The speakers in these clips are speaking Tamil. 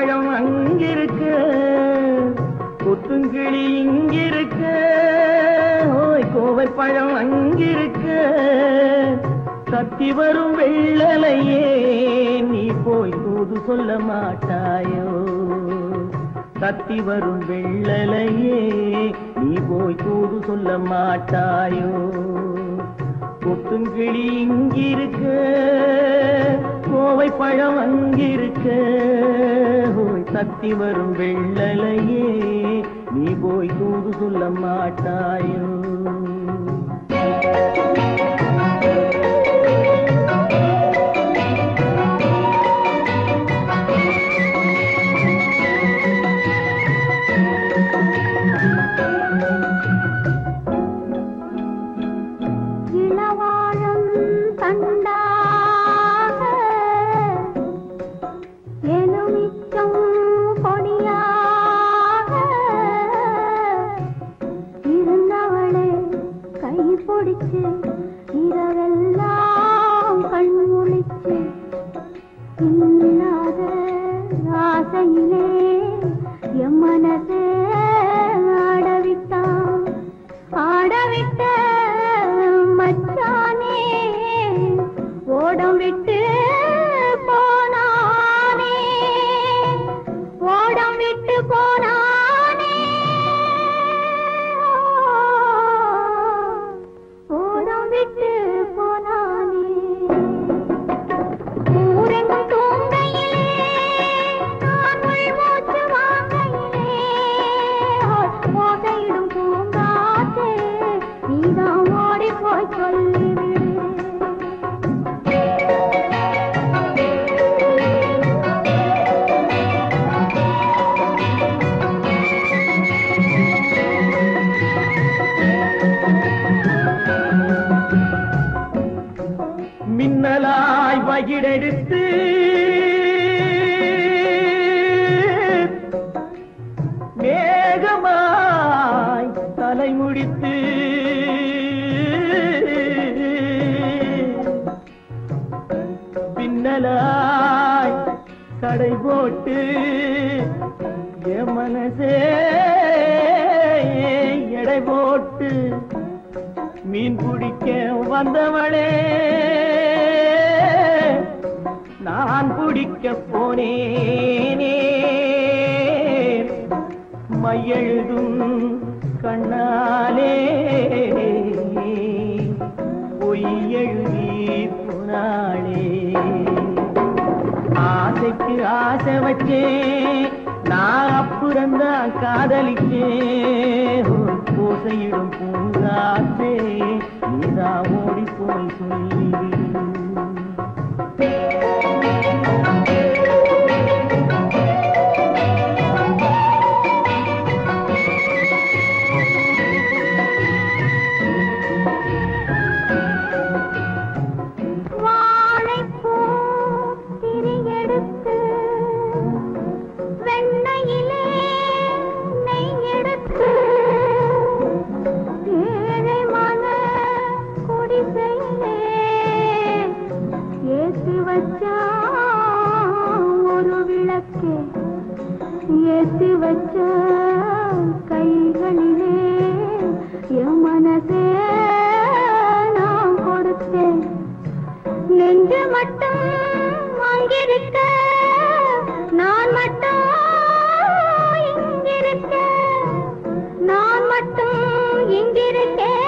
பழம் அங்கிருக்க, கொத்துங்கிளி இங்கிருக்க, ஓய் கோவை பழம் அங்கிருக்க, தத்தி வரும் வெள்ளலையே நீ போய் தூது சொல்ல மாட்டாயோ? தத்தி வரும் வெள்ளலையே நீ போய் தூது சொல்ல மாட்டாயோ? கொத்துங்கிளி இங்கிருக்க, கோவை பழம் அங்கிருக்க, ஓய் தத்தி வரும் வெள்ளலையே நீ போய் தூது சொல்ல மாட்டாயோ? இரவெல்லாம் கண்முழிச்சு இல்லாத ஆசையிலே என் மனசே ஆடவிட்டான். ஆடவிட்ட மச்சானே ஓடம் விட்டு போனானே, ஓடம் விட்டு போனானே, விட்டு போனானே. ஊரெங்கும் தூங்கையிலே நான் மூச்சு வாங்கையிலே ஓசையிடும் பூங்காற்றே நீதான் ஓடி போய் சொல்லிவிடு. மின்னலாய் வகிடெடுத்து மேகமாய் தலைமுடித்து பின்னலாய் கடை போட்டு என் மனசே எடை போட்டு மீன் பிடிக்க வந்தவளே நான் பிடிக்க போனேனே. மையெழுதும் கண்ணாலே பொய் எழுதி போனாளே. ஆசைக்கு ஆசை வச்சேன் நான் அப்புறந்தான் காதலிச்சேன். பூசையிடும் பூங்காற்றே நீதான் ஓடி போய் சொல்லிவிடு. ஒரு விளக்கே ஏற்றி வச்ச கைகளிலே என் மனசே நான் கொடுத்தேன். நெஞ்சு மட்டும் அங்கிருக்க நான் மட்டும் இங்கிருக்க, நான் மட்டும் இங்கிருக்கேன்.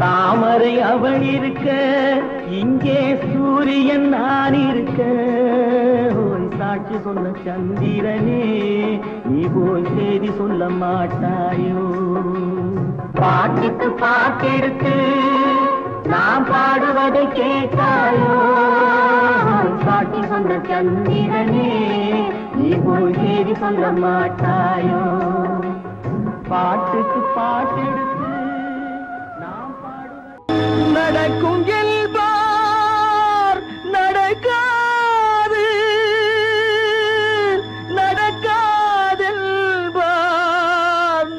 தாமரை அவள் இருக்க இங்கே சூரியன் நான் இருக்க, சாட்சி சொன்ன சந்திரனே நீ போய் செய்தி சொல்ல மாட்டாயோ? பாட்டுக்கு பாட்டெடுத்து நான் பாடுவதை கேட்டாயோ? சாட்சி சொன்ன சந்திரனே நீ போய் செய்தி சொல்ல மாட்டாயோ? பாட்டுக்கு பாட்டெடுத்து நடக்கும் என்பார் நடக்காது, நடக்காதென்பார்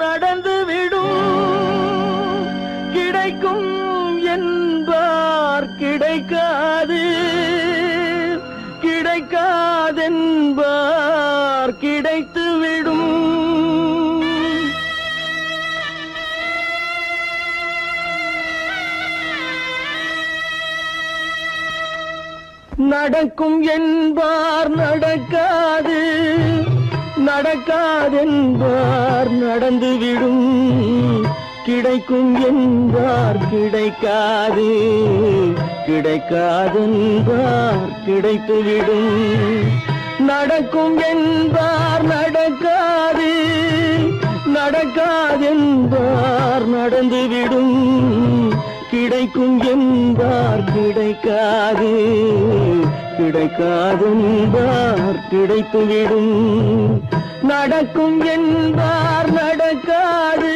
நடந்துவிடும். நடக்கும் என்பார் நடக்காது, நடக்காதென்பார் நடந்துவிடும், கிடைக்கும் என்பார் கிடைக்காது, கிடைக்காதென்பார் கிடைத்துவிடும். நடக்கும் என்பார் நடக்காது, நடக்காதென்பார் நடந்துவிடும், கிடைக்கும் என்பார் கிடைக்காது, கிடைக்காதென்பார் கிடைத்துவிடும். நடக்கும் என்பார் நடக்காது.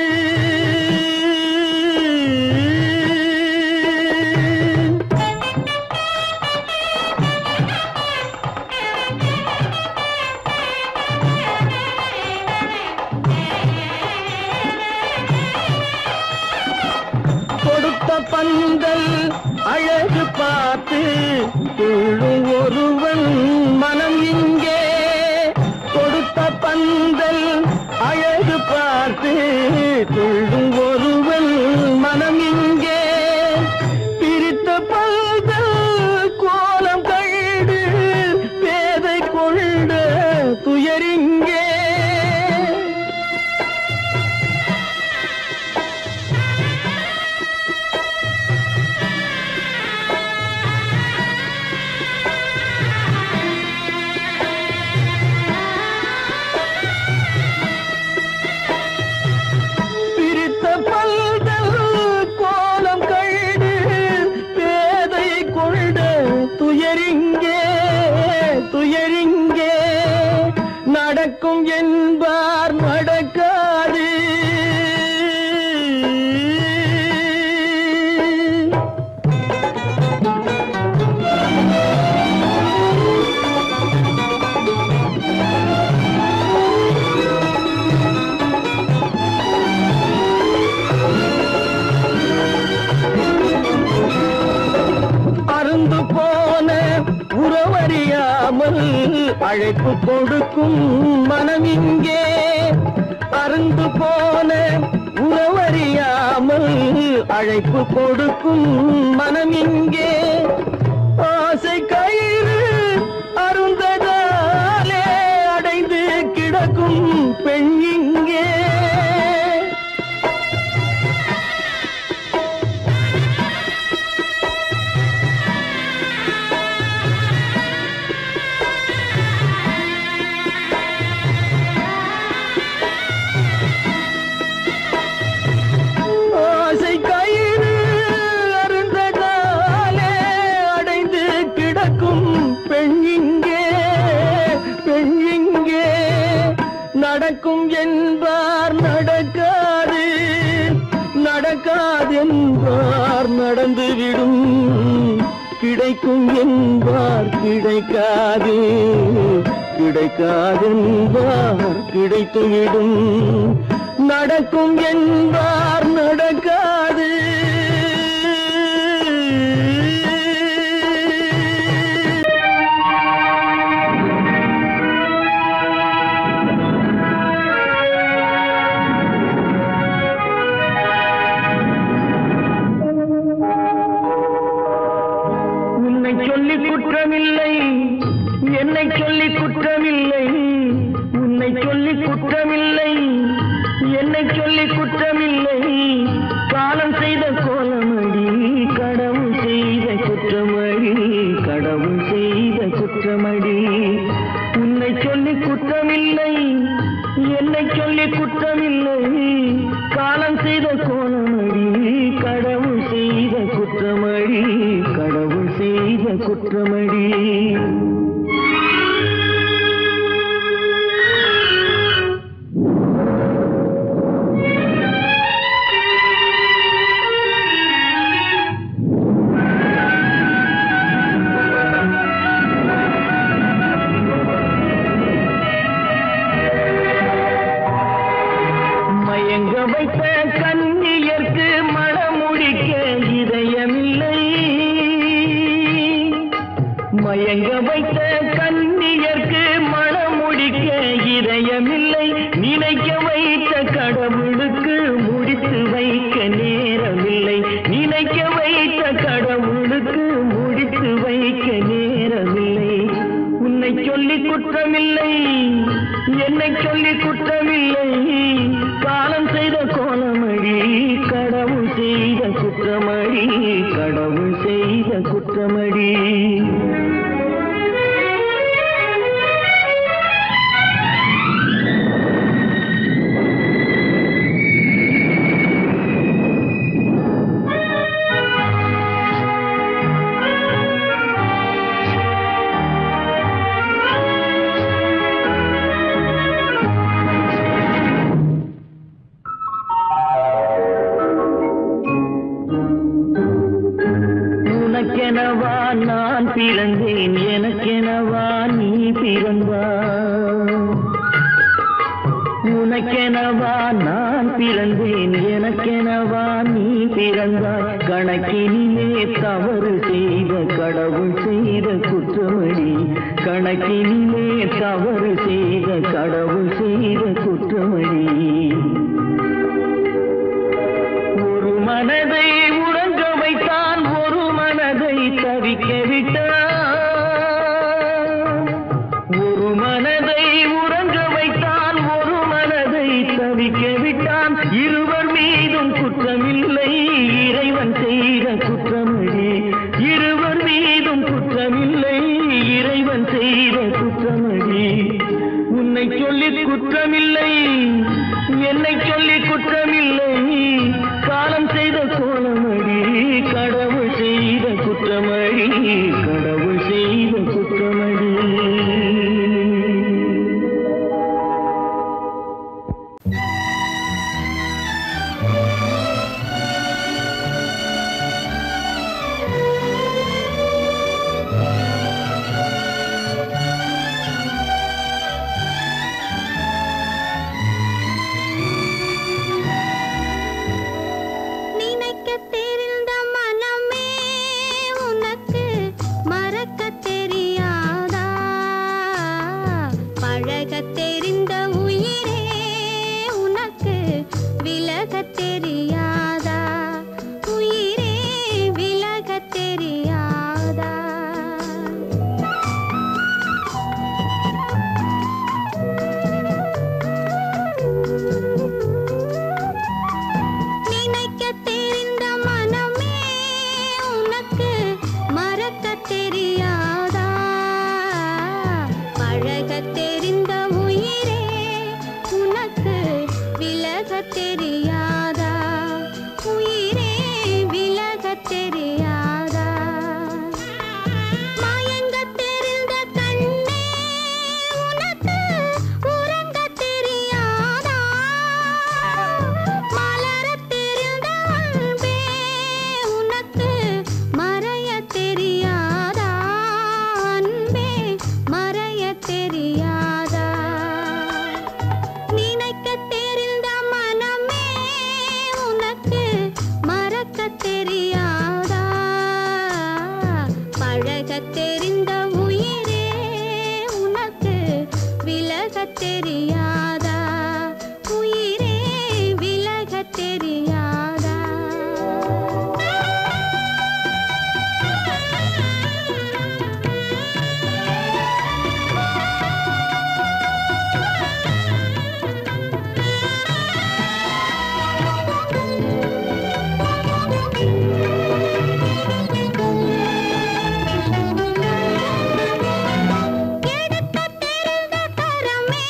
பந்தல் அழகு பார்த்து துள்ளும் ஒருவன் மனம் இங்கே, கொடுத்த பந்தல் அழகு பார்த்து துள்ளும் ஒருவன் மனம் இங்கே, பிரித்த பந்தல் கோலம் கண்டு பேதை கொண்ட துயரிங்கே. துயரிங்கே நடக்கும் என்பார் நடக்காது. அருந்து போன உறவறியாமல் அழைப்பு கொடுக்கும் மனம் இங்கே, அருந்து போன உறவறியாமல் அழைப்பு கொடுக்கும் மனம் இங்கே, ஆசை கயிறு அருந்ததாலே அடைந்து கிடக்கும் பெண் இங்கே. நடக்கும் என்பார் நடக்காது, நடக்காதென்பார் நடந்துவிடும், கிடைக்கும் என்பார் கிடைக்காது, கிடைக்காதென்பார் கிடைத்துவிடும். நடக்கும் என்பார் நடக்காது. சொல்லி குற்றமில்லை, என்னை சொல்லி குற்றமில்லை, உன்னை சொல்லி குற்றமில்லை, என்னை சொல்லி குற்றமில்லை, காலம் செய்த கோலமடி, கடவுள் செய்த குற்றமடி, கடவுள் செய்த குற்றமடி. உன்னை சொல்லி குற்றமில்லை, என்னை சொல்லி குற்றமில்லை, காலம் செய்த கோலமடி, கடவுள் செய்த குற்றமடி, கடவுள் செய்த குற்றமடி. மயங்க வைத்த கண்ணியர்க்கு மணமுடிக்க இதயமில்லை, மயங்க வைத்த கண்ணியர்க்கு மணமுடிக்க இதயமில்லை, நினைக்க வைத்த கடவுளுக்கு முடித்து வைக்க நேரமில்லை, நினைக்க வைத்த கடவுளுக்கு முடித்து வைக்க நேரம் குற்றமில்லை, என்னை சொல்லி குற்றமில்லை. காலம் செய்த கோலமடி, கடவுள் செய்த குற்றமடி, கடவுள் செய்த குற்றமடி. உனக்கெனவா நான் பிறந்தேன், எனக்கெனவா நீ பிறந்தாய். உனக்கெனவா நான் பிறந்தேன், எனக்கெனவா நீ பிறந்தாய். கணக்கினிலே தவறு செய்த கடவுள் செய்த குற்றமடி, கணக்கினிலே தவறு செய்த கடவுள் செய்த குற்றமடி. ஒரு மனதை உறங்க வைத்தான், ஒரு மனதை தவிக்க விட்டான். ஒரு மனதை உறங்க வைத்தான், ஒரு மனதை தவிக்க விட்டான். இருவர் மீதும் குற்றமில்லை, இறைவன் செய்த குற்றமடி. இருவர் மீதும் குற்றமில்லை, இறைவன் செய்த குற்றமடி. உன்னை சொல்லி குற்றமில்லை, என்னை சொல்லி குற்றமில்லை. காலம் செய்த கோலமடி, கடவுள் செய்த குற்றமடி, கடவுள் செய்த குற்றமடி. எடுத்த தெரிந்த தரமே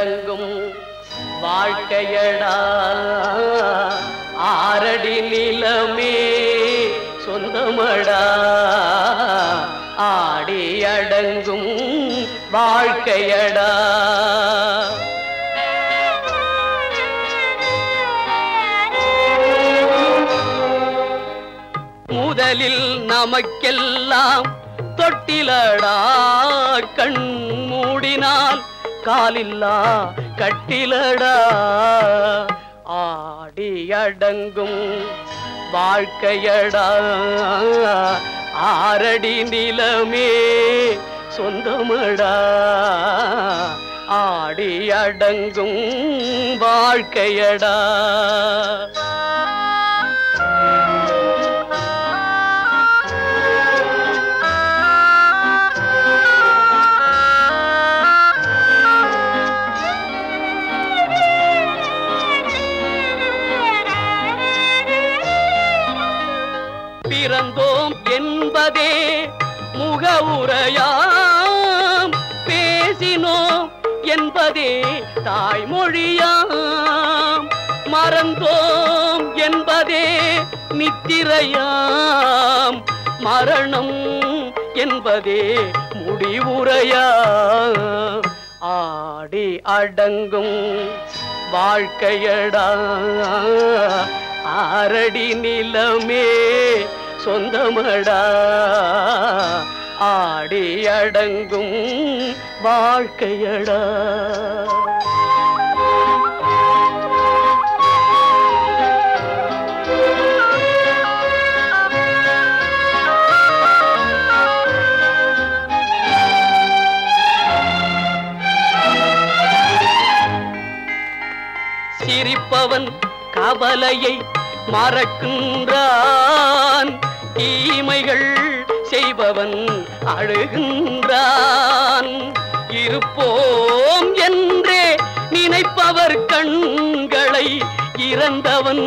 அடங்கும் வாழ்க்கையடா ஆரடி நிலமே சொந்தமடா ஆடி அடங்கும் வாழ்க்கையடா முதலில் நமக்கெல்லாம் தொட்டிலடா கண் மூடினால் காலில்லா கட்டிலடா ஆடி அடங்கும் வாழ்க்கையடா ஆரடி நிலமே சொந்தமடா ஆடி அடங்கும் வாழ்க்கையடா பிறந்தோம் என்பதே முகவுரையாம் பேசினோம் என்பதே தாய்மொழியாம் மறந்தோம் என்பதே நித்திரையாம் மரணம் என்பதே முடிவுரையாம் ஆடி அடங்கும் வாழ்க்கையடா ஆரடி நிலமே சொந்தமடா ஆடி அடங்கும் வாழ்க்கையடா சிரிப்பவன் கவலையை மறக்கின்றான் தீமைகள் செய்பவன் அழுகின்றான் இருப்போம் என்றே நினைப்பவர் கண்களை இறந்தவன்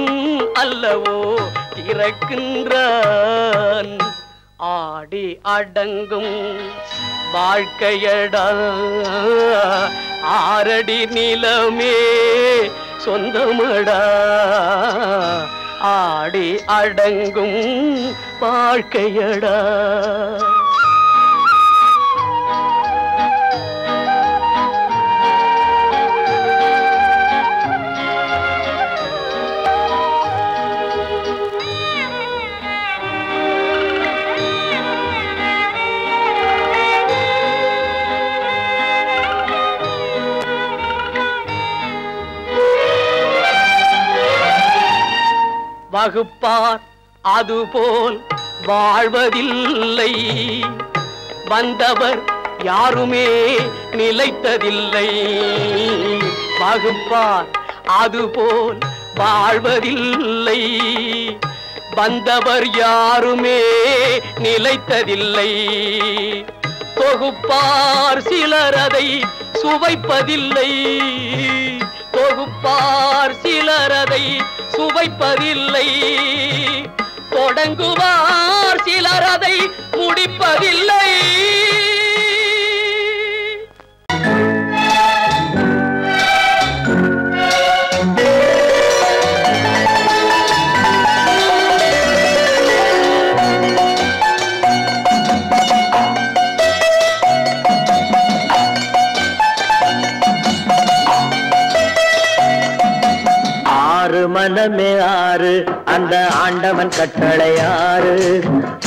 அல்லவோ திறக்கின்றான் ஆடி அடங்கும் வாழ்க்கையடா ஆரடி நிலமே சொந்தமடா ஆடி அடங்கும் வாழ்க்கையடா வகுப்பார் அதுபோல் வாழ்வதில்லை வந்தவர் யாருமே நிலைத்ததில்லை வகுப்பார் அதுபோல் வாழ்வதில்லை வந்தவர் யாருமே நிலைத்ததில்லை தொகுப்பார் சிலர் அதை சுவைப்பதில்லை தொகுப்பார் சிலர் அதை சுவைப்பதில்லை தொடங்குவார் சிலர் அதை முடிப்பதில்லை மனமே ஆறு அந்த ஆண்டவன் கட்டளை ஆறு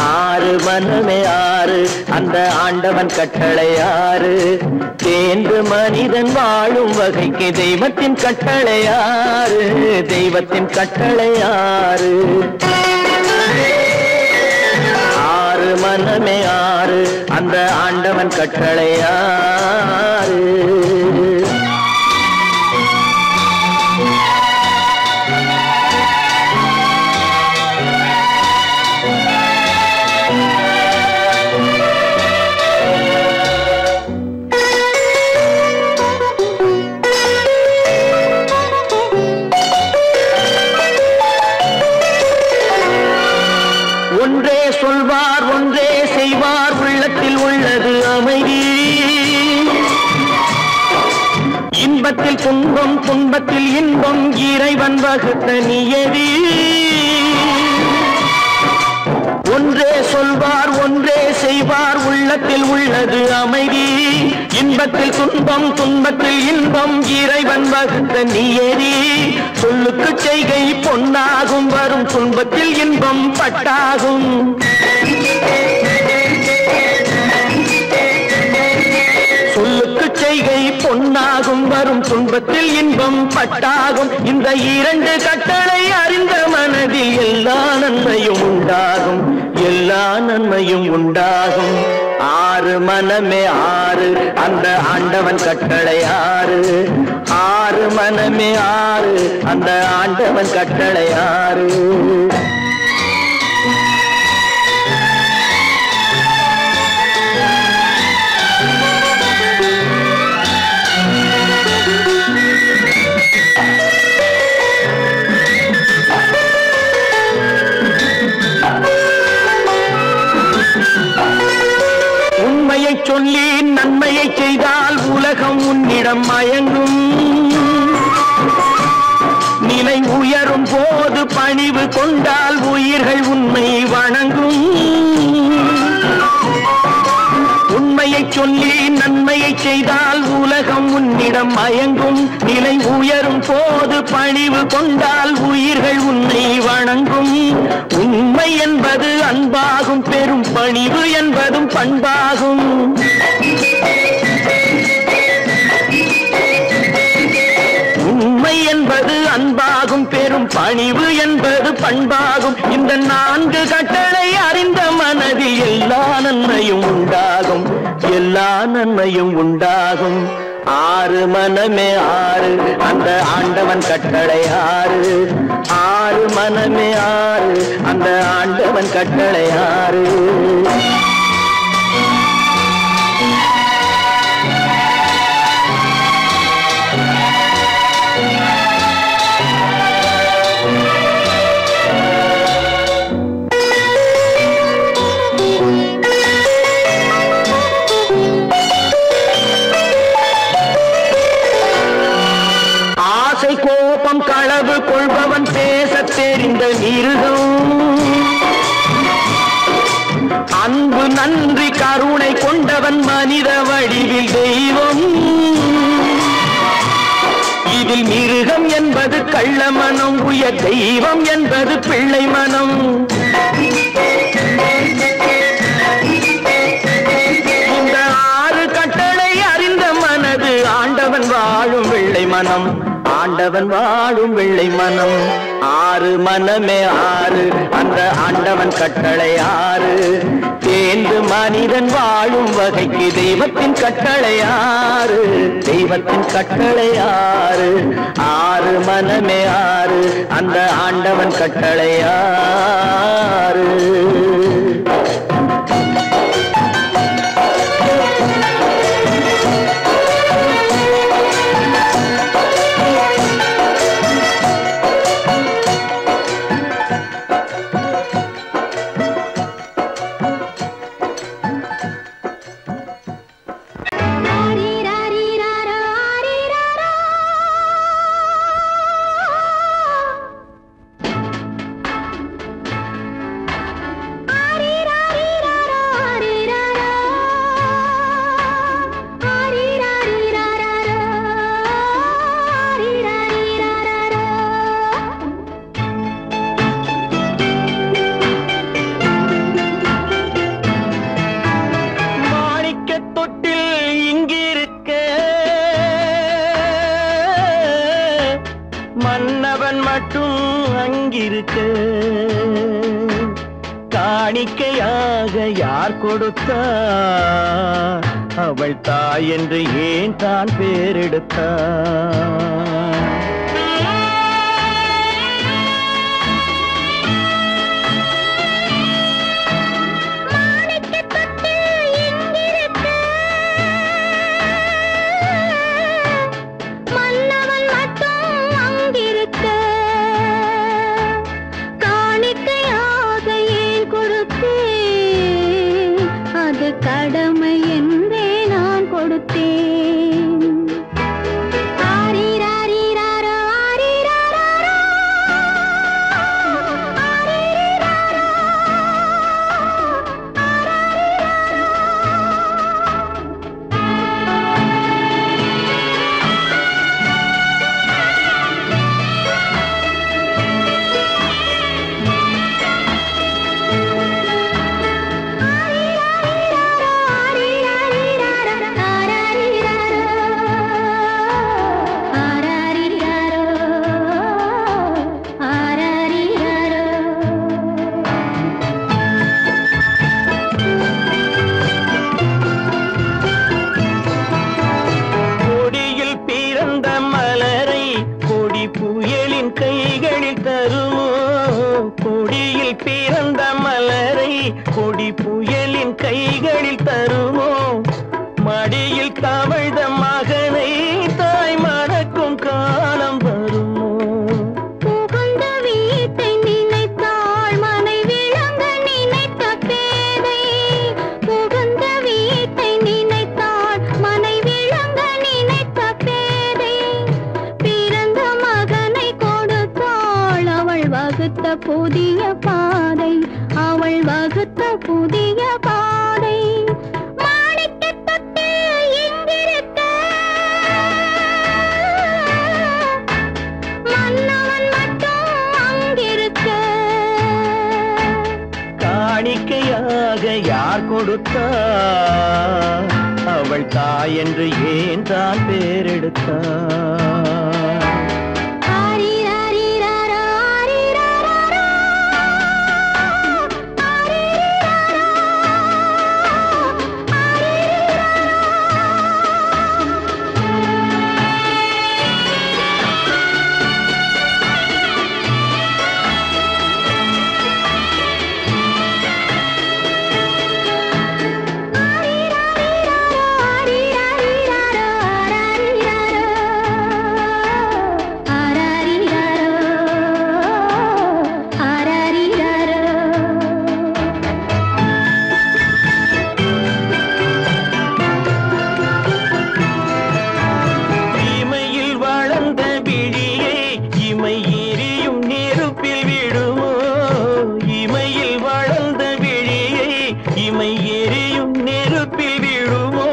ஆறு மனமே ஆறு அந்த ஆண்டவன் கட்டளை ஆறு தேர்ந்து மனிதன் வாழும் வகைக்கு தெய்வத்தின் கட்டளை ஆறு தெய்வத்தின் கட்டளை ஆறு ஆறு மனமே ஆறு அந்த ஆண்டவன் கட்டளை ஆறு ஒன்றே சொல்வார் ஒன்றே செய்வார் உள்ளத்தில் உள்ளது அமைதி இன்பத்தில் துன்பம் துன்பத்தில் இன்பம் இறைவன் வகுத்த நியதி. ஒன்றே சொல்வார் ஒன்றே செய்வார் உள்ளத்தில் உள்ளது அமைதி. இன்பத்தில் துன்பம் துன்பத்தில் இன்பம் இறைவன் வகுத்த நியதி. சொல்லுக்கு செய்கை பொன்னாகும் வரும் துன்பத்தில் இன்பம் பட்டாகும். சொல்லுக்கு செய்கை பொன்னாகும் வரும் துன்பத்தில் இன்பம் பட்டாகும். இந்த இரண்டு கட்டளை அறிந்த மனதில் எல்லா நன்மையும் உண்டாகும், எல்லா நன்மையும் உண்டாகும். ஆறு மனமே ஆறு அந்த ஆண்டவன் கட்டளை ஆறு. ஆறு மனமே ஆறு அந்த ஆண்டவன் கட்டளை ஆறு. உண்மையை சொல்லி நன்மையை செய்தால் உலகம் உன்னிடம் மயங்கும். நிலை உயரும் போது பணிவு கொண்டால் உயிர்கள் உன்னை வணங்கும். உண்மையை சொல்லி நன்மையை செய்தால் உலகம் உன்னிடம் மயங்கும். நிலை உயரும் போது பணிவு கொண்டால் உயிர்கள் உன்னை வணங்கும். உண்மை என்பது அன்பாகும், பெரும் பணிவு என்பதும் பண்பாகும். உண்மை என்பது அன்பாகும், பெரும் பணிவு என்பது பண்பாகும். இந்த நான்கு கட்டளை அறிந்த மனதில் எல்லா நன்மையும் உண்டாகும், எல்லா நன்மையும் உண்டாகும். ஆறு மனமே ஆறு அந்த ஆண்டவன் கட்டளை ஆறு. ஆறு மனமே ஆறு அந்த ஆண்டவன் கட்டளை ஆறு. கோபம் களவு கொள்பவன் பேச தெரிந்த மிருகம். அன்பு நன்றி கருணை கொண்டவன் மனித வடிவில் தெய்வம். இதில் மிருகம் என்பது கள்ள மனம், உயர் தெய்வம் என்பது பிள்ளை மனம். இந்த ஆறு கட்டளை அறிந்த மனது ஆண்டவன் வாழும் வெள்ளை மனம், ஆண்டவன் வாழும் வெள்ளை மனம். ஆறு மனமே ஆறு அந்த ஆண்டவன் கட்டளை ஆறு. தேர்ந்து மனிதன் வாழும் வகைக்கு தெய்வத்தின் கட்டளை ஆறு, தெய்வத்தின் கட்டளை ஆறு. ஆறு மனமே ஆறு அந்த ஆண்டவன் கட்டளை ஆறு. மன்னவன் மட்டும் அங்கிருக்க காணிக்கையாக யார் கொடுத்தார்? அவள் தாய் என்று ஏன் தான் பேரெடுத்தார்? கடமை என்றே நான் கொடுத்தேன். கைகளில் தருமோ மடியில் தவழ்ந்த மகனை தாய் மணக்கும் காலம் வருமோ புகுந்த வீட்டை நினைத்தாள் மனை விளங்க நினைத்த பேதை புகுந்த வீட்டை நினைத்தாள் மனை விளங்க நினைத்த பேதை பிறந்த மகனை கொடுத்தாள் அவள் வகுத்த புதிய பாதை அவள் வகுத்த புதிய பாதை மாணிக்கத் தொட்டில் இங்கிருக்க மன்னவன் மட்டும் அங்கிருக்க காணிக்கையாக யார் கொடுத்தார் அவள் தாய் என்று ஏன் தான் பேரெடுத்தார் ஆரிராரிராரா, ஆரிராராரா, ஆரிராரா, இமையில் வளர்ந்த விழியை இமை எரியும் நெருப்பில் விடுமோ இமையில் வளர்ந்த விழியை இமை எரியும் நெருப்பில் விடுமோ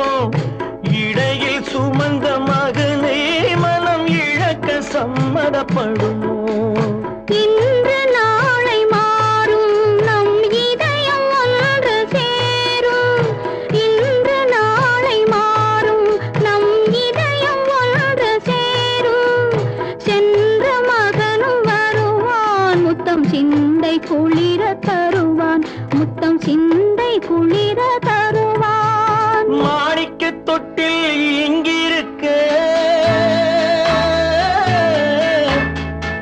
இடையில் சுமந்த மகனை மனம் இழக்க சம்மதப்படுமோ இன்று நாளை மாறும் நம் இதயம் ஒன்று சேரும் இன்று நாளை மாறும் நம் இதயம் ஒன்று சேரும் சென்ற மகனும் வருவான் முத்தம் சிந்தை குளிர தருவான் முத்தம் சிந்தை குளிர தருவான் மாணிக்க தொட்டில் இங்கிருக்க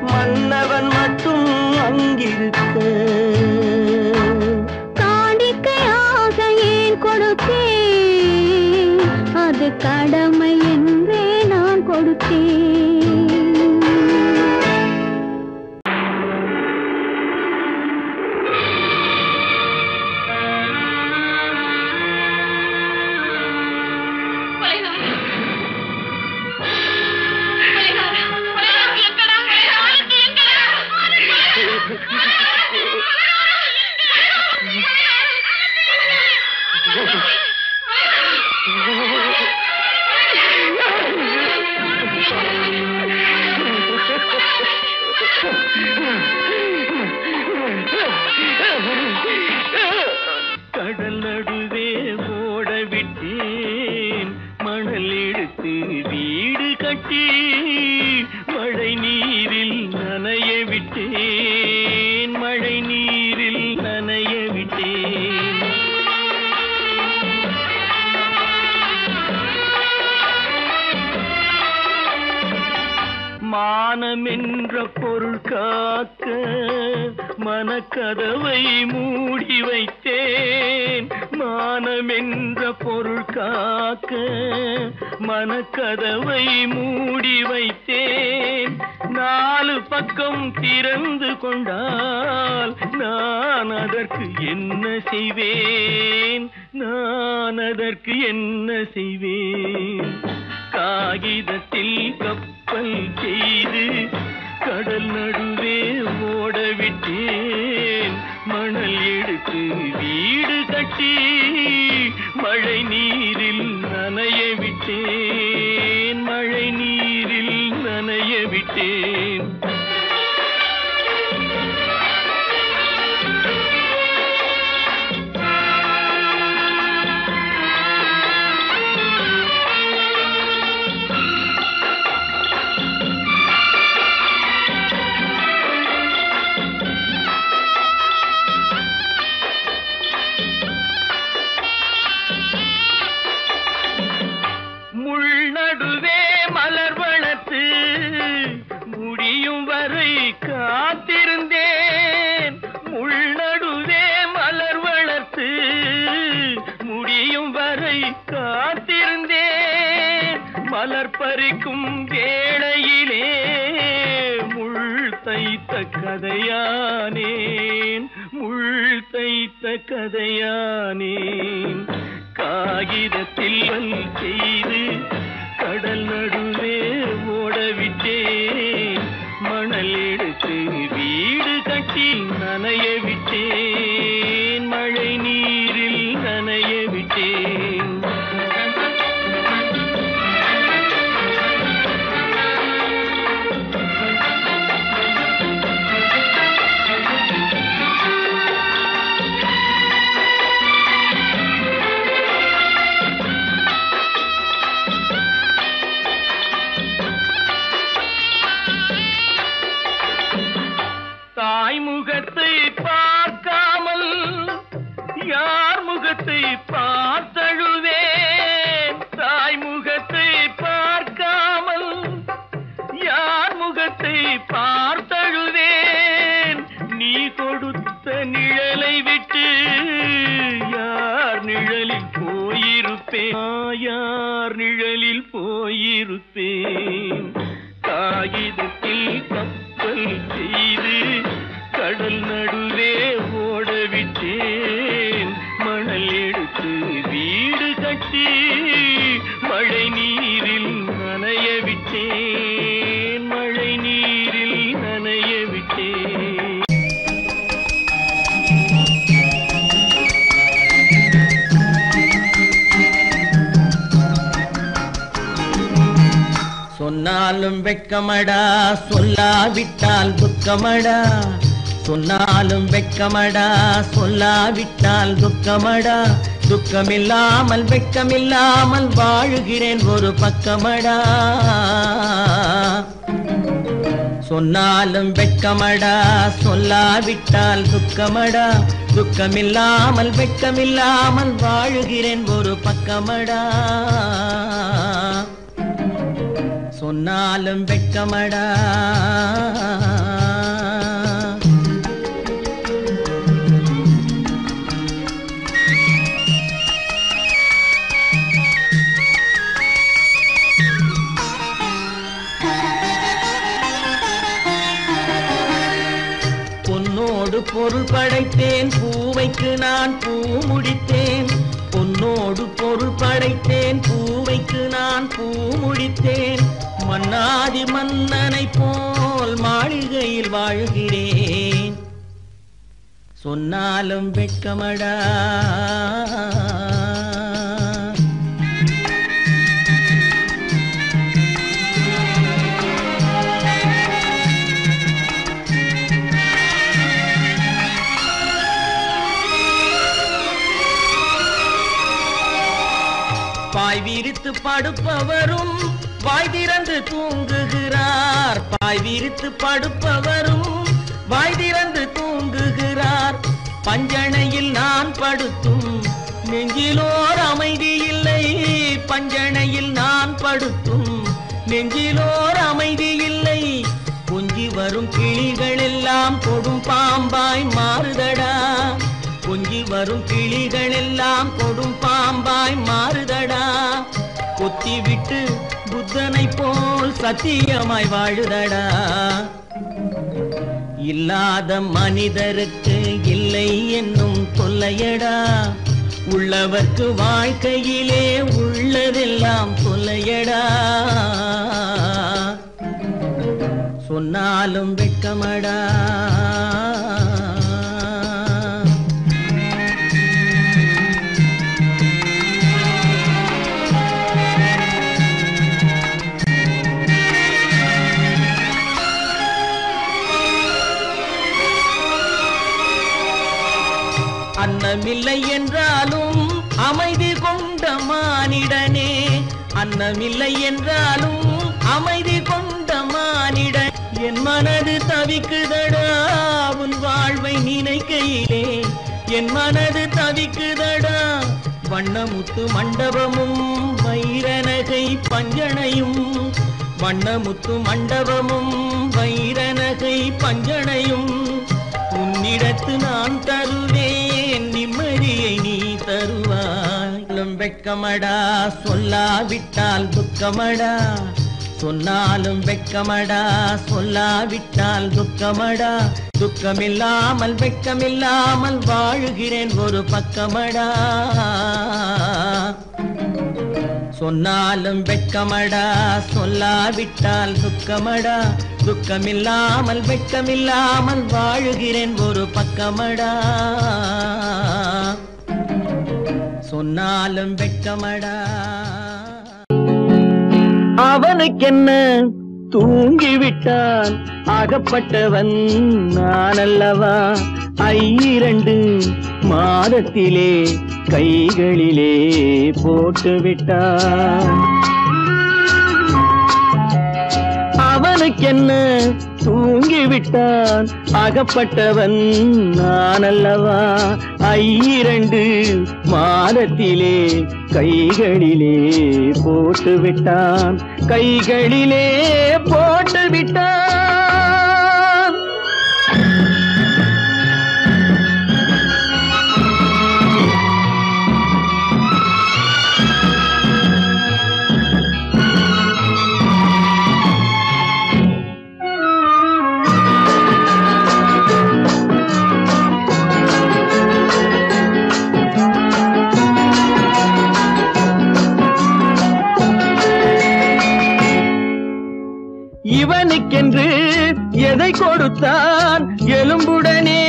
மன்னவன் மட்டும் அங்கிருக்க காணிக்கையாக ஏன் கொடுத்தேன் அது கடமை என்றே நான் கொடுத்தேன் கடல் நடுவே ஓட விட்டேன் மணல் எடுத்து வீடு கட்டி மழை நீரில் நனைய விட்டேன் மழை நீரில் நனைய விட்டேன் மானம் என்ற பொருள் காக்க மனக்கதவை மூடி வைத்தேன் மானம் என்ற பொருள் காக்க மனக்கதவை மூடி வைத்தேன் நாலு பக்கம் திறந்து கொண்டால் நான் அதற்கு என்ன செய்வேன் நான் அதற்கு என்ன செய்வேன் காகிதத்தில் கப்பல் செய்து கடல் நடுவே ஓட விட்டேன் மணல் எடுத்து வீடு கட்டி மழை நீரில் நனைய விட்டேன் மழை நீரில் நனைய விட்டேன் காத்திருந்தேன் மலர் பறிக்கும் வேளையிலே முள் தைத்த கதையானேன் முள் தைத்த கதையானேன் காகிதத்தில் செய்து கடல் நடுவே ஓடவிட்டேன் மணல் எடுத்து வீடு கட்டி நனைய விட்டேன் மழை நீரில் நனைய விட்டேன் முகத்தை பார்க்காமல் யார் முகத்தை பார்த்தழுவேன் தாய் முகத்தை பார்க்காமல் யார் முகத்தை பார்த்தழுவேன் நீ கொடுத்த நிழலை விட்டு யார் நிழலில் போயிருப்பேன் யார் நிழலில் போயிருப்பேன் காகிதத்தில் கப்பல் செய்து கடல் நடுவே ஓடவிட்டேன் மணல் எடுத்து வீடு கட்டி மழை நீரில் நனைய விட்டேன் மழை நீரில் நனைய விட்டேன் சொன்னாலும் வெட்கமடா சொல்லாவிட்டால் துக்கமடா சொன்னாலும் வெட்கமடா சொல்லாவிட்டால் துக்கமடா துக்கமில்லாமல் வெட்கமில்லாமல் வாழுகிறேன் ஒரு பக்கமடா சொன்னாலும் வெட்கமடா சொல்லாவிட்டால் துக்கமடா துக்கமில்லாமல் வெட்கமில்லாமல் வாழுகிறேன் ஒரு பக்கமடா சொன்னாலும் வெட்கமடா பொன்னோடு பொருள் படைத்தேன் பூவைக்கு நான் பூ முடித்தேன் பொன்னோடு பொருள் படைத்தேன் பூவைக்கு நான் பூ முடித்தேன் மன்னாதி மன்னனை போல் மாளிகையில் வாழ்கிறேன் சொன்னாலும் வெட்கமடா பாய் விரித்து படுப்பவரும் வாய் திறந்து தூங்குகிறார் பாய் விரித்து படுப்பவரும் வாய் திறந்து தூங்குகிறார் பஞ்சணையில் நான் படுத்தும் நெஞ்சிலோர் அமைதி இல்லை பஞ்சணையில் நான் படுத்தும் நெஞ்சிலோர் அமைதி இல்லை கொஞ்சி வரும் கிளிகள் எல்லாம் கொடும் பாம்பாய் மாறுதடா கொஞ்சி வரும் கிளிகள் எல்லாம் கொடும் பாம்பாய் மாறுதடா கொத்தி விட்டு புத்தனை போல் சத்தியமாய் வாழுதடா இல்லாத மனிதருக்கு இல்லை என்னும் தொல்லையடா உள்ளவர்க்கு வாழ்க்கையிலே உள்ளதெல்லாம் தொல்லையடா சொன்னாலும் வெட்கமடா அன்னமில்லை என்றாலும் அமைதி கொண்ட மானிடனே அன்னமில்லை என்றாலும் அமைதி கொண்ட மானிடன் என் மனது தவிக்குதடா உன் வாழ்வை நினைக்கையிலே என் மனது தவிக்குதடா வண்ணமுத்து மண்டபமும் வைரநகை பஞ்சனையும் வண்ணமுத்து மண்டபமும் வைரநகை பஞ்சனையும் உன்னிடத்து நான் தருவேன் நிம்மதியை நீ தருவாய் வெட்கமடா சொல்லாவிட்டால் துக்கமடா சொன்னாலும் வெட்கமடா சொல்லாவிட்டால் துக்கமடா துக்கமில்லாமல் வெட்கமில்லாமல் வாழுகிறேன் ஒரு பக்கமடா சொன்னாலும் வெட்கமடா சொல்லாவிட்டால் துக்கமடா துக்கமில்லாமல் வெட்கமில்லாமல் வாழுகிறேன் ஒரு பக்கமடா சொன்னாலும் வெட்கமடா அவனுக்கென்ன தூங்கிவிட்டான் அகப்பட்டவன் நான் அல்லவா 2 மாதத்திலே கைகளிலே போட்டுவிட்டான் அவனுக்கென்ன தூங்கிவிட்டான் அகப்பட்டவன் நான் அல்லவா 2 மாதத்திலே கைகளிலே போட்டுவிட்டான் கைகளிலே போட்டுவிட்டான் இவனுக்கென்று எதை கொடுத்தான் எலும்புடனே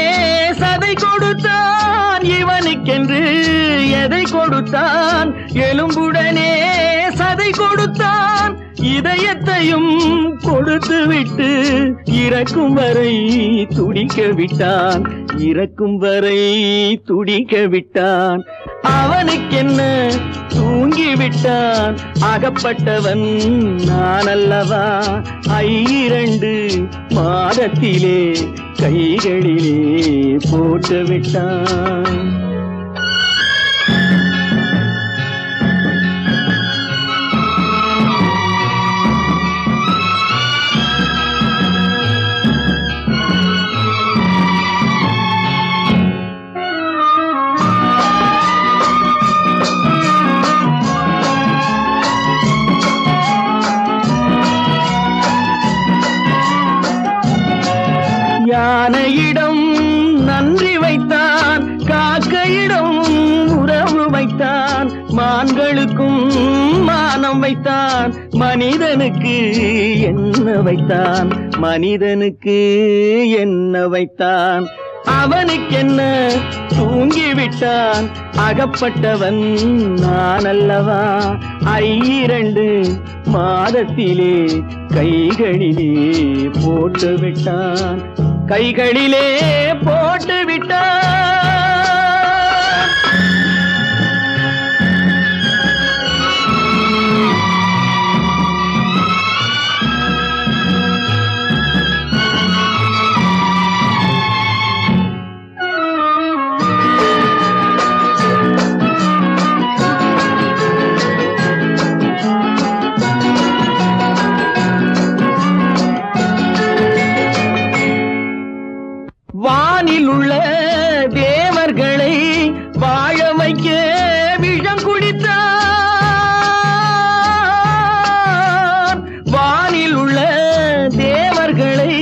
சதை கொடுத்தான் இவனுக்கென்று எதை கொடுத்தான் எலும்புடனே சதை கொடுத்தான் இதயத்தையும் கொடுத்து விட்டு இறக்கும் வரை துடிக்க விட்டான் இறக்கும் வரை துடிக்க விட்டான் அவனுக்கென்ன தூங்கிவிட்டான் அகப்பட்டவன் நான் அல்லவா 2 மாதத்திலே கைகளிலே போட்டுவிட்டான் யானையிடம் நன்றி வைத்தான் காக்கையிடம் உறவு வைத்தான் மான்களுக்கும் மானம் வைத்தான் மனிதனுக்கு என்ன வைத்தான் மனிதனுக்கு என்ன வைத்தான் அவனுக்கென்ன தூங்கிவிட்டான் அகப்பட்டவன் நான் அல்லவா 2 மாதத்திலே கைகளிலே போட்டுவிட்டான் கைகளிலே போட்டுவிட்டான் வானில் உள்ள தேவர்களை வாழ வைக்க விஷம் குடித்தான் வானில் உள்ள தேவர்களை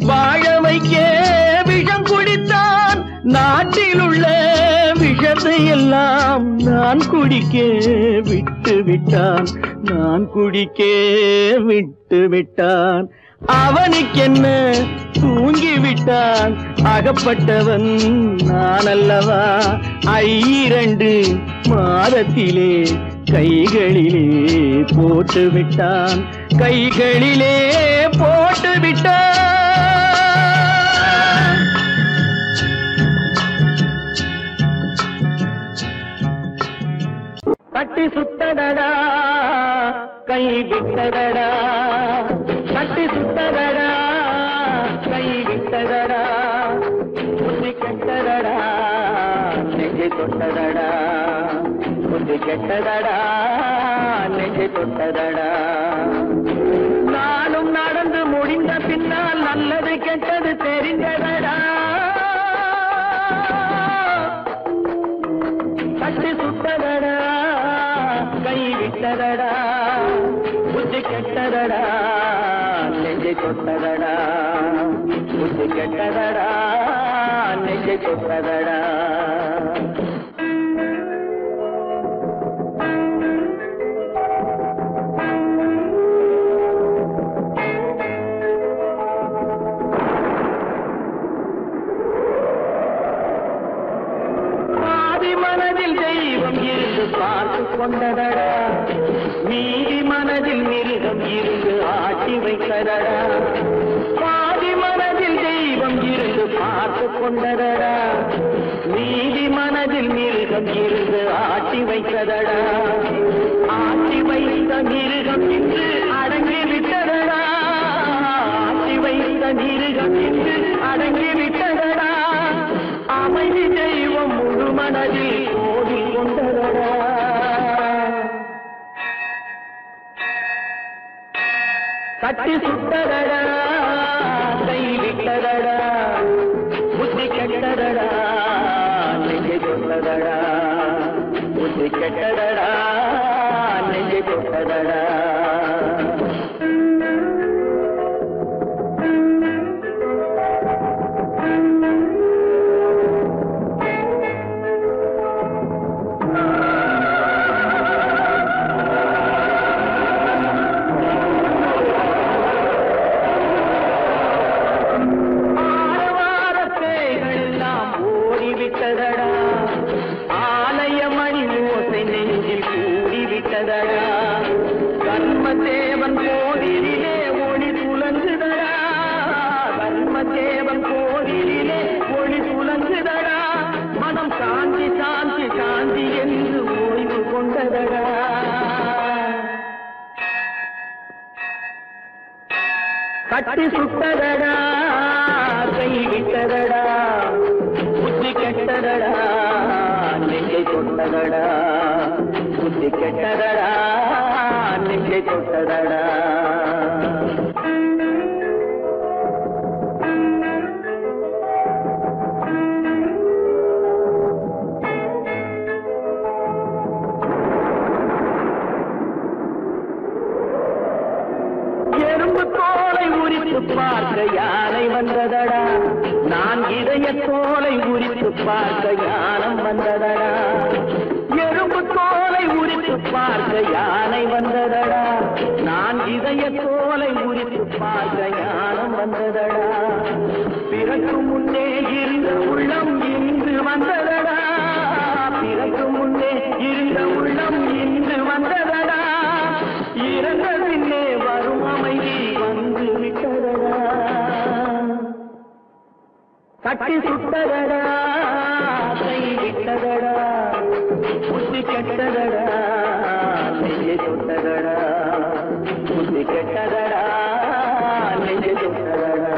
வாழ வைக்க விஷம் குடித்தான் நாட்டில் உள்ள விஷத்தை எல்லாம் நான் குடிக்க விட்டு விட்டான் நான் குடிக்க விட்டு விட்டான் அவனுக்கென்ன தூங்கிவிட்டான் அகப்பட்டவன் நான் அல்லவா 2 மாதத்திலே கைகளிலே போட்டுவிட்டான் கைகளிலே போட்டுவிட்டான் கட்டி சுத்தடடா கை விட்டதடா கட்டி சுத்தடடா கை விட்டதடா புத்தி கெட்டதடா நெஞ்சை தொட்டதடா புத்தி கெட்டதடா நெஞ்சை தொட்டதடா நானும் நடந்து முடிந்த பின்னால் நல்லது கெட்டது தெரிந்ததடா கட்டி சுத்ததடா விட்டதடா புத்தி கெட்டதடா நெஞ்சை தொட்டதடா புத்தி கெட்டதடா நெஞ்சை தொட்டதடா மனதில் தெய்வம் இருந்து பார்த்து கொண்டதடா மீதி மனதில் மிருகம் இருந்து ஆட்டி வைத்ததடா பாதி மனதில் தெய்வம் இருந்து பார்த்து கொண்டதடா மீதி மனதில் மிருகம் இருந்து ஆட்டி வைத்ததடா ஆட்டி வைத்த மிருகம் இன்று அடங்கி விட்டதடா ஆட்டி வைத்த மிருகம் இன்று அடங்கி விட்டதடா அமைதி தெய்வம் முழு மனதில் ஓடி கொண்டதடா கட்டி சுட்டதடா கை விட்டதடா புத்தி கெட்டதடா நெஞ்சை தொட்டதடா புத்தி கெட்டதடா நெஞ்சை தொட்டதடா ஆலயமணி ஓசை நெஞ்சில் கூடிவிட்டதடா கர்மதேவன் கோவிலிலே ஒளி துலங்குதடா கர்மதேவன் கோவிலிலே ஒளி துலங்குதடா மனம் சாந்தி சாந்தி சாந்தி என்று ஓய்வு கொண்டதடா கட்டி சுட்டதடா கை விட்டதடா புத்தி கெட்டதடா நெஞ்சை தொட்டதடா புத்தி கெட்டதடா நெஞ்சை தொட்டதடா எறும்பு தோலை உரித்து பார்க்க யானை வந்ததடா நான் இதய தோலை உரித்து பார்க்க யானம் வந்ததடா எறும்பு தோலை உரித்து பார்க்க யானை வந்ததடா நான் இதய தோலை உரித்து பார்க்க யானம் வந்ததடா பிறகு முன்னே இருந்த உள்ளம் இன்று வந்ததடா பிறகு முன்னே இருந்த உள்ளம் இன்று வந்ததடா இறந்த பின்னே வரும் அமைதி வந்து விட்டதடா கட்டி சுட்டதடா கை விட்டதடா புத்தி கெட்டதடா நெஞ்சை தொட்டதடா புத்தி கெட்டதடா நெஞ்சை தொட்டதடா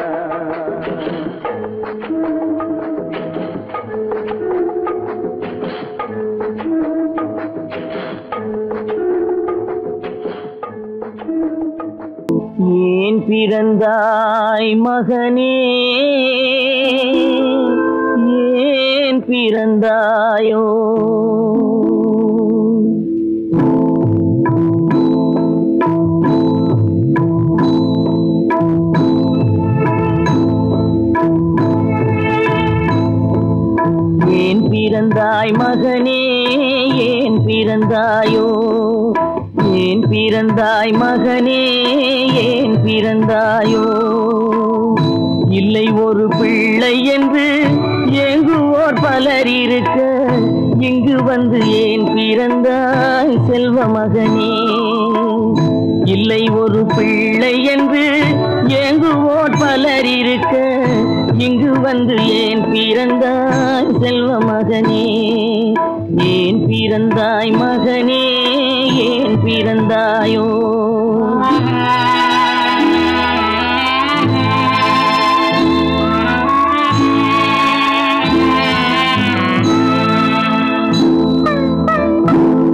ஏன் பிறந்தாய் மகனே ஏன் பிறந்தாயோ ஏன் பிறந்தாய் மகனே ஏன் பிறந்தாயோ ஏன் பிறந்தாய் மகனே ஏன் பிறந்தாயோ இல்லை ஒரு பிள்ளை என்று ஏங்குவோர் பலர் இருக்க இங்கு வந்து ஏன் பிறந்தாய் செல்வ மகனே இல்லை ஒரு பிள்ளை என்று ஏங்குவோர் பலர் இருக்க இங்கு வந்து ஏன் பிறந்தாய் செல்வ மகனே ஏன் பிறந்தாய் மகனே ஏன் பிறந்தாயோ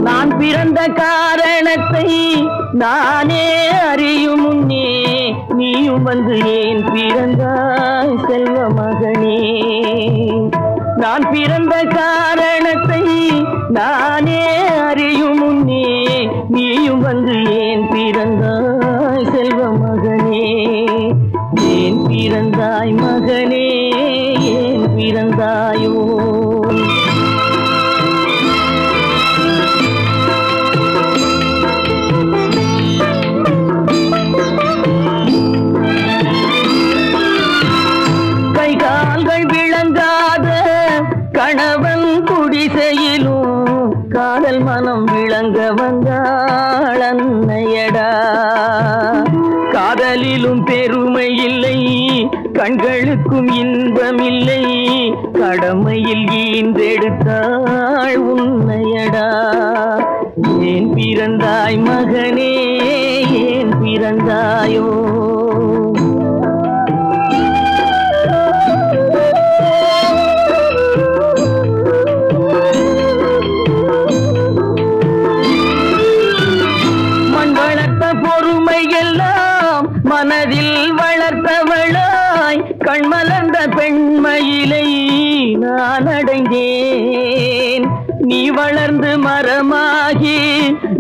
நான் பிறந்த காரணத்தை நானே அறியும் முன்னே நீயும் வந்து ஏன் பிறந்தாய் செல்வ மகனே நான் பிறந்த காரணத்தை நானே அறியும் முன்னே நீயும் வந்து ஏன் பிறந்தாய் செல்வ மகனே, ஏன் பிறந்தாய் மகனே, ஏன் பிறந்தாயோ? கை கால்கள் விளங்காத கணவன் குடிசையிலும் காதல் மனம் விளங்க வந்தாள் அன்னையடா. காதலிலும் பெருமை இல்லை, கண்களுக்கும் இன்பம் இல்லை, கடமையில் ஈன்றெடுத்தாள் உன்னையடா. ஏன் பிறந்தாய் மகனே, ஏன் பிறந்தாயோ? மனதில் வளர்த்தவளாய் கண்மலர்ந்த பெண்மயிலை நான் அடைந்தேன். நீ வளர்ந்து மரமாகி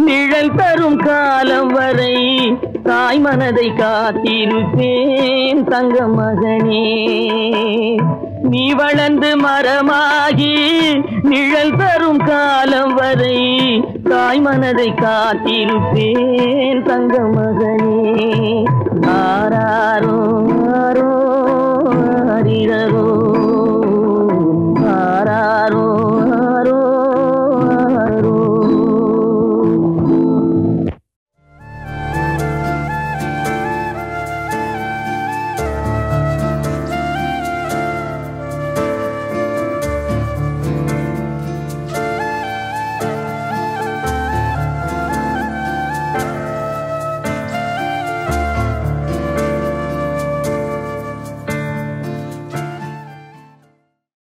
நிழல் தரும் காலம் வரை தாய் மனதை காத்திருப்பேன் தங்க மகனே. நீ வளர்ந்து மரமாகி நிழல் தரும் காலம் வரை தாய் மனதை காத்திருப்பேன் தங்க மகனே. ஆராரோ ஆரோ ஆரிரரோ ஆராரோ